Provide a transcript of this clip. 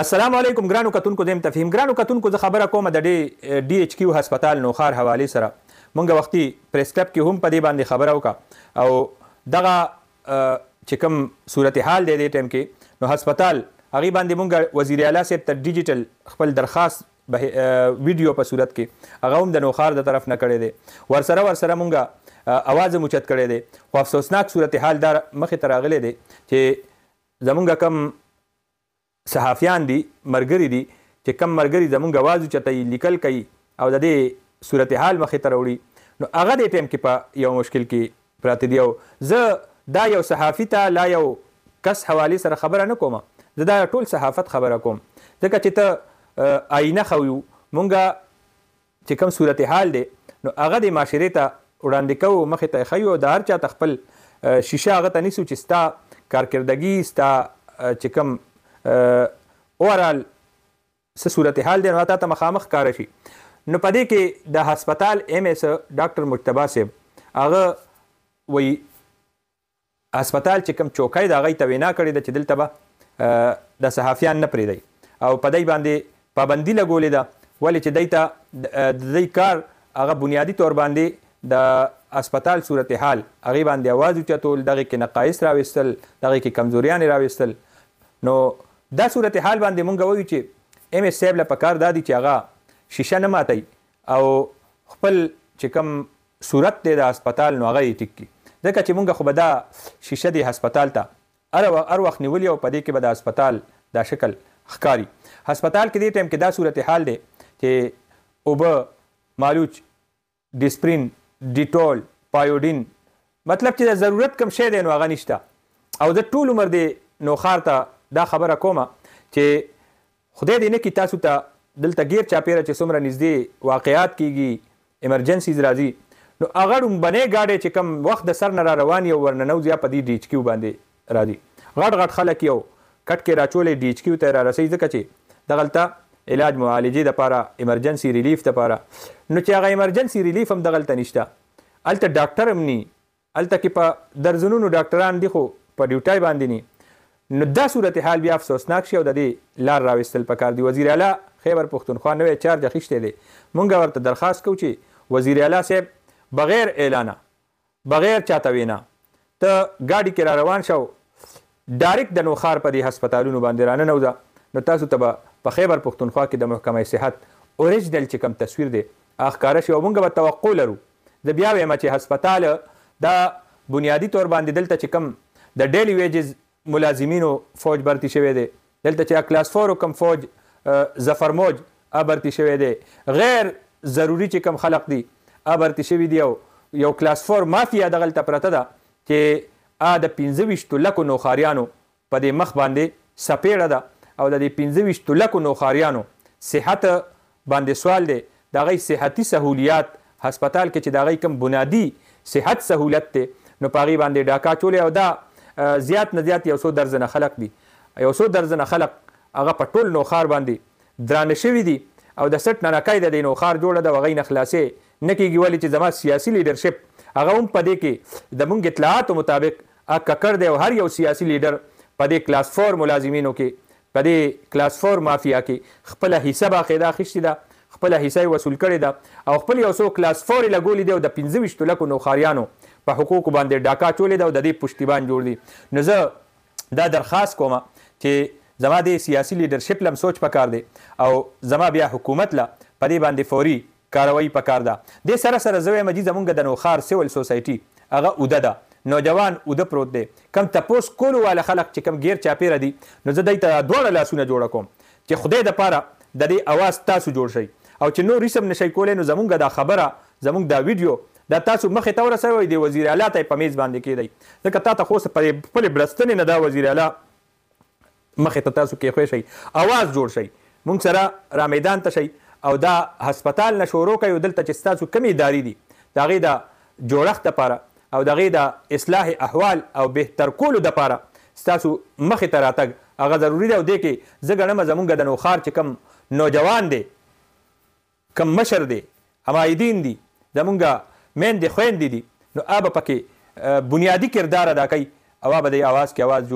السلام علیکم ګرانو کتونکو زم تفهیم ګرانو کتونکو زه خبره کوم د ډي ایچ کیو هسپتال نوخار حواله سره مونږ وختي پریس کلب کې هم په دې باندې خبره وکړه او دغه چې کوم صورتحال دی د ټیم کې نو هسپتال هغې باندې مونږ وزیر اعلی صاحب ته ډیجیټل خپل درخواست ویډیو په صورت کې هغه هم د نوخار د طرف نه کړی دی ورسره مونږ اواز هم اوچت کړی دی خو افسوسناک صورتحال دا مخې ته راغلی دی چې زمونږ کم صحافیان دي مرګري دي چې کم مرګري زمونږ اواز اوچتوي لیکل کوي او د دې صورتحال مخې ته راوړي نو هغه دې ټایم کې په یو مشکل کې پراته دي او زه دا یو صحافي ته لا یو کس حوالې سره خبره نه کوم زه دا ټول صحافت خبره کوم ځکه چې ته آینه ښویو مونږ چې کوم صورتحال دی نو هغه د معاشرې ته وړاندې کوو مخې ته یې ښیو د هر چا ته خپل شیشه هغه ته نیسو چې ستا کارکردګي ستا چې کوم اورال څه صورتحال دی نو تا ته مخامخ ښکاره شي نو په دې کې د هسپتال ایم ایس ډاکټر مجتبی صاحب هغه وایي هسپتال چې کوم چوکۍ د هغې ته وینا کړې ده چې دلته به د صحافیان نه پرېږدئ او په دی باندې پابندي لګولې ده ولې چې دی ته د دی کار هغه بنیادي طور باندې د هسپتال صورتحال هغې باندې اواز اوچتول دغې کې نقایص راویستل دغې کې کمزوریانې راویستل نو دا صورتحال باندې مونږ وایو چې ایم ایس صاحب له پکار دا دي چې هغه شیشه نه ماتوي او خپل چې کوم صورت دی د هسپتال نو هغه یې ټیک کړي ځکه چې مونږ خو به دا شیشه دی هسپتال ته هر وخت نیولي او په دې کې به د هسپتال دا شکل ښکاري هسپتال کې دې ټایم کې دا صورتحال دی چې اوبه مالوچ ډسپرین ډیټول پایوډین مطلب چې د ضرورت کم شی دی نو هغه نشته او زه ټول عمر دی نوخار ته دا خبره کومه چې خدای دې نه کړي تاسو ته دلته غیر چاپیره چې څومره نږدې واقعات کیږي ایمرجنسیز راځي نو هغه ړومبنۍ ګاډۍ چې کم وخت د سر نه را روان یو ورننوځي په دې ډي ایچ کیو باندې راځي غټ خلک یو کټ کې راچولی ډي ایچ کیو ته را رسوي ځکه چې دغلته علاج معالجې دپاره ایمرجنسي ریلیف دپاره نو چې هغه ایمرجنسي ریلیف هم دغلته نشته هلته ډاکټر هم ني هلته کې په درزنونو ډاکټران دي خو په ډیوټۍ باندې ني نو دا صورتحال بیا افسوسناک شي او د دې لار راویستل پکار دي وزیر اعلی خیبر پښتونخوا نوی چارج اخیستی دی مونږ ورته درخواست کوو چې وزیر اعلی صاحب بغیر اعلانه بغیر چاته وینا ته ګاډي کې را روان شو ډایرکټ د نوخار په دې هسپتالونو باندې راننوځه نو تاسو ته به په خیبر پښتونخوا کې د محکمه صحت اوریجنل چې کوم تصویر دی هغه ښکاره شي او مونږ به توقع لرو زه بیا وایم چې هسپتال دا بنیادي طور باندې دلته چې کوم د ډیلی ویجز ملازمینو فوج برتی شوی دی دلته چې کلاس 4 کم فوج ظفر موج برتی شوی دی غیر ضروری چې کم خلق دي برتی شوي دي او یو کلاس 4 مافیا دغلته پرته ده چې د 25 لکو نوخاریانو په دې مخ باندې سپېړه ده او د دې 25 لکو نوخاریانو صحت باندې سوال دی د هغوی صحتي سهولیات هسپتال کې چې د هغوی کوم بنیادي صحت سهولت دی نو په هغې باندې ډاکا چولی او دا زیات نه زیات 100 درزنه خلق دي 100 درزنه خلق هغه په ټول نوخار باندې درانه شوي دي او د سټ ننکۍ د دې نوخار جوړه ده هغوی نه خلاصې نه کېږي ولې چې زما سیاسي لیډرشپ هغه هم په دې کې د مونږ اطلاعاتو مطابق ککړ دی او هر یو سیاسي لیډر په دې کلاس 4 ملازمینو کې په دې کلاس 4 مافیا کې خپله حصه باقاعده اخیستې ده خپله حصه یې وصول کړې ده او خپل 100 کلاس 4 یې لګولي دي او د 25 لکو نوخاریانو په حقوقو باندې ډاکا چولې ده او د دې پشتیبان جوړ دي نو زه دا درخواست کوم چې زما د سیاسي لیډرشپ لم سوچ پکار دی او زما بیا حکومت له په دې باندې فوري کاروایی پکار ده دې سره سره زه وایم چې زمونږ د نوخار سیول سوسایټي هغه اوده ده نوجوان اوده پروت دی کم تپوس کولو والا خلک چې کم غیر چاپیره دي نو زه دی ته دواړه لاسونه جوړه کوم چې خدای دپاره د دې اواز تاسو جوړ شئ او چې نور ریسم نشئ کولی نو زمونږ دا خبره زمونږ دا ویډیو دا تاسو مخې ته ورسوئ د وزیر اعلی ته یې په میز باندې کېدئ ځکه تا ته خو اوس په خپلې بړستنې نه دا وزیر اعلی مخې ته تاسو کېښوی شئ اواز جوړ شئ مونږ سره را میدان ته شئ او دا هسپتال نه شروع کوي دلته چې ستاسو کومې ادارې دي د هغې د جوړښت دپاره او د هغې د اصلاح احوال او بهتر کولو دپاره ستاسو مخې ته راتګ هغه ضروري دی او دې کې زه ګڼم زمونږ د نوخار چې کوم نوجوان دی کم مشر دی همایدین دي زمونږ میندې خویندې دي نو هغه به پکې بنیادي کردار ادا کوي او هغه به د اواز کې اواز جوړ